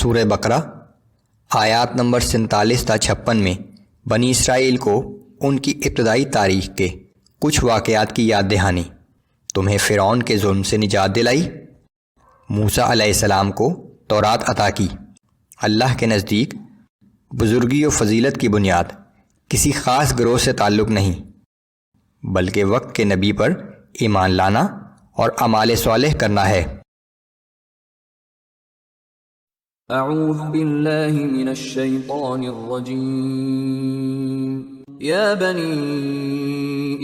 سورہ بقرہ آیات نمبر 47 تا 56 میں بنی اسرائیل کو ان کی ابتدائی تاریخ کے کچھ واقعات کی یاد دہانی، تمہیں فرعون کے ظلم سے نجات دلائی، موسیٰ علیہ السلام کو تورات عطا کی۔ اللہ کے نزدیک بزرگی و فضیلت کی بنیاد کسی خاص گروہ سے تعلق نہیں، بلکہ وقت کے نبی پر ایمان لانا اور اعمال صالح کرنا ہے۔ اعوذ باللہ من الشیطان الرجیم یا بنی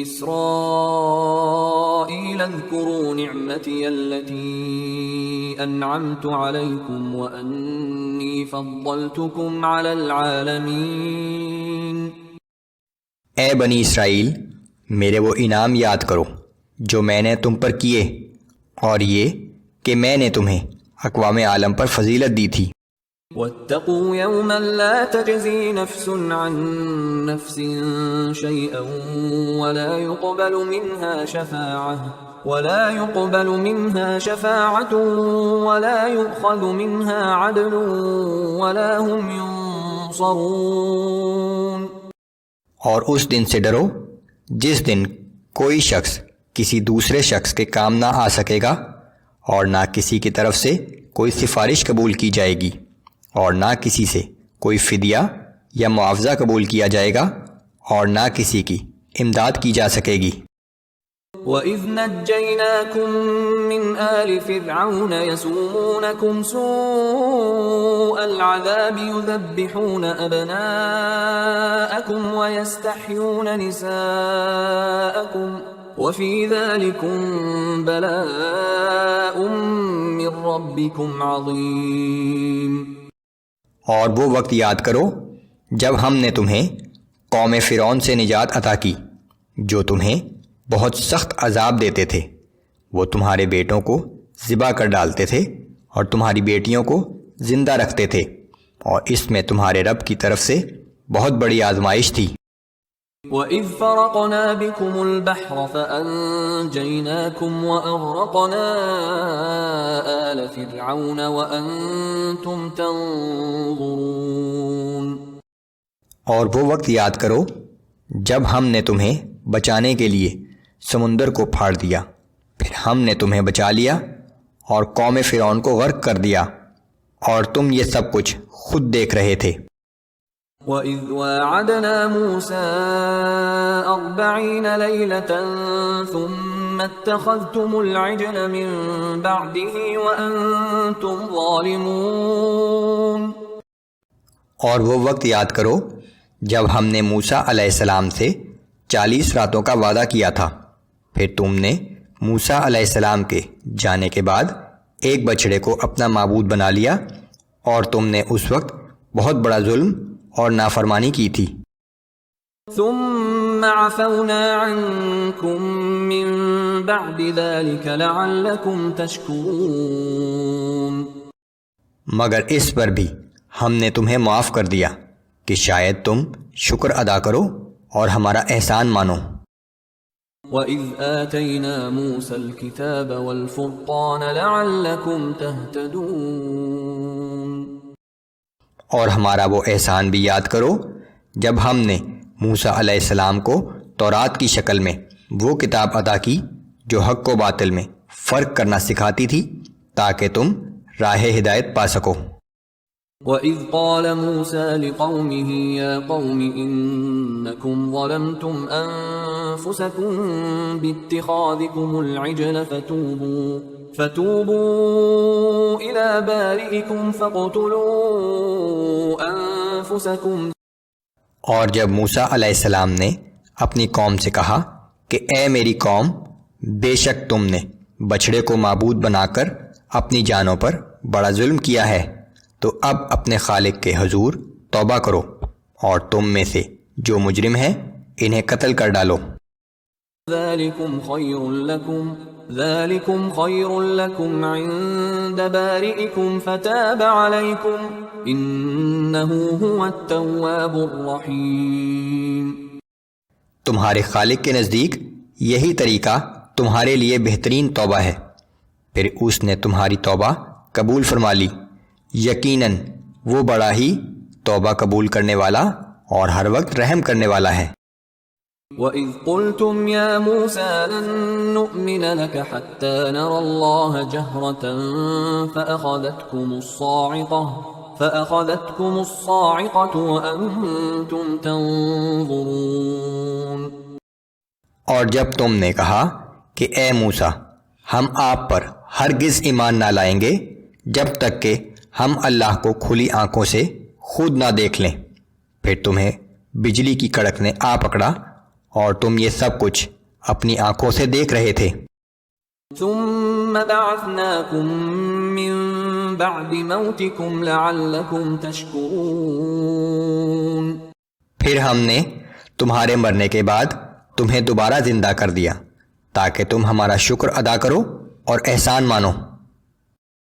اسرائیل اذکروا نعمتی التي انعمت علیکم وانی فضلتکم علی العالمین۔ اے بنی اسرائیل، میرے وہ انعام یاد کرو جو میں نے تم پر کیے، اور یہ کہ میں نے تمہیں اقوام عالم پر فضیلت دی تھی۔ واتقوا يوما لا تجزي نفس عن نفس شيئا ولا يقبل منها شفاعة ولا يؤخذ منها عدل ولا هم ينصرون۔ اور اس دن سے ڈرو جس دن کوئی شخص کسی دوسرے شخص کے کام نہ آ سکے گا، اور نہ کسی کی طرف سے کوئی سفارش قبول کی جائے گی، اور نہ کسی سے کوئی فدیہ یا معاوضہ قبول کیا جائے گا، اور نہ کسی کی امداد کی جا سکے گی۔ وَإِذْ نَجَّيْنَاكُمْ مِنْ آلِ فِرْعَوْنَ يَسُومُونَكُمْ سُوءَ الْعَذَابِ يُذَبِّحُونَ أَبْنَاءَكُمْ وَيَسْتَحْيُونَ نِسَاءَكُمْ وَفِي ذَلِكُمْ بَلَاءٌ مِّن رَّبِّكُمْ عَظِيمٌ۔ اور وہ وقت یاد کرو جب ہم نے تمہیں قوم فرعون سے نجات عطا کی، جو تمہیں بہت سخت عذاب دیتے تھے۔ وہ تمہارے بیٹوں کو ذبح کر ڈالتے تھے اور تمہاری بیٹیوں کو زندہ رکھتے تھے، اور اس میں تمہارے رب کی طرف سے بہت بڑی آزمائش تھی۔ وَإِذْ فَرَقْنَا بِكُمُ الْبَحْرَ فَأَنْجَيْنَاكُمْ وَأَغْرَقْنَا آلَ فِرْعَوْنَ وَأَنْتُمْ تَنْظُرُونَ۔ اور وہ وقت یاد کرو جب ہم نے تمہیں بچانے کے لیے سمندر کو پھاڑ دیا، پھر ہم نے تمہیں بچا لیا اور قوم فرعون کو غرق کر دیا، اور تم یہ سب کچھ خود دیکھ رہے تھے۔ وَإِذْ وَاعَدْنَا مُوسَىٰ 40 لَيْلَةً ثُمَّ اتَّخَذْتُمُ الْعِجْلَ مِن بَعْدِهِ وَأَنْتُمْ ظَالِمُونَ۔ اور وہ وقت یاد کرو جب ہم نے موسیٰ علیہ السلام سے 40 راتوں کا وعدہ کیا تھا، پھر تم نے موسیٰ علیہ السلام کے جانے کے بعد ایک بچڑے کو اپنا معبود بنا لیا، اور تم نے اس وقت بہت بڑا ظلم اور نافرمانی کی تھی۔ ثم عفونا عنكم من بعد ذلك لعلكم تشكرون۔ مگر اس پر بھی ہم نے تمہیں معاف کر دیا کہ شاید تم شکر ادا کرو اور ہمارا احسان مانو۔ وَإِذْ آتَيْنَا مُوسَى الْكِتَابَ وَالْفُرْقَانَ لَعَلَّكُمْ تَهْتَدُونَ۔ اور ہمارا وہ احسان بھی یاد کرو جب ہم نے موسیٰ علیہ السلام کو تورات کی شکل میں وہ کتاب عطا کی جو حق و باطل میں فرق کرنا سکھاتی تھی، تاکہ تم راہ ہدایت پا سکو۔ وَإِذْ قَالَ مُوسَى لِقَوْمِهِ يَا قَوْمِ إِنَّكُمْ ظَلَمْتُمْ أَنفُسَكُمْ بِاتِّخَاذِكُمُ الْعِجْلَ فَتُوبُوا إِلَى بَارِئِكُمْ فَاقْتُلُوا أَنفُسَكُمْ۔ اور جب موسیٰ علیہ السلام نے اپنی قوم سے کہا کہ اے میری قوم، بے شک تم نے بچڑے کو معبود بنا کر اپنی جانوں پر بڑا ظلم کیا ہے، تو اب اپنے خالق کے حضور توبہ کرو، اور تم میں سے جو مجرم ہیں انہیں قتل کر ڈالو۔ ذَلِكُمْ خَيْرٌ لَكُمْ عِندَ بَارِئِكُمْ فَتَابَ عَلَيْكُمْ إِنَّهُ هُوَ التَّوَّابُ الرَّحِيمُ۔ تمہارے خالق کے نزدیک یہی طریقہ تمہارے لیے بہترین توبہ ہے، پھر اس نے تمہاری توبہ قبول فرما لی، یقیناً وہ بڑا ہی توبہ قبول کرنے والا اور ہر وقت رحم کرنے والا ہے۔ وَإِذْ قُلْتُمْ يَا مُوسَى لَن نُّؤْمِنَ لَكَ حَتَّى نَرَى اللَّهَ جَهْرَةً فَأَخَذَتْكُمُ الصَّاعِقَةُ وَأَنْتُمْ تَنظُرُونَ۔ اور جب تم نے کہا کہ اے موسیٰ ہم آپ پر ہرگز ایمان نہ لائیں گے جب تک کہ ہم اللہ کو کھلی آنکھوں سے خود نہ دیکھ لیں، پھر تمہیں بجلی کی کڑک نے آ پکڑا اور تم یہ سب کچھ اپنی آنکھوں سے دیکھ رہے تھے۔ ثُمَّ بَعَثْنَاكُم مِّن بَعْدِ مَوْتِكُمْ لَعَلَّكُمْ تَشْكُرُونَ۔ پھر ہم نے تمہارے مرنے کے بعد تمہیں دوبارہ زندہ کر دیا تاکہ تم ہمارا شکر ادا کرو اور احسان مانو۔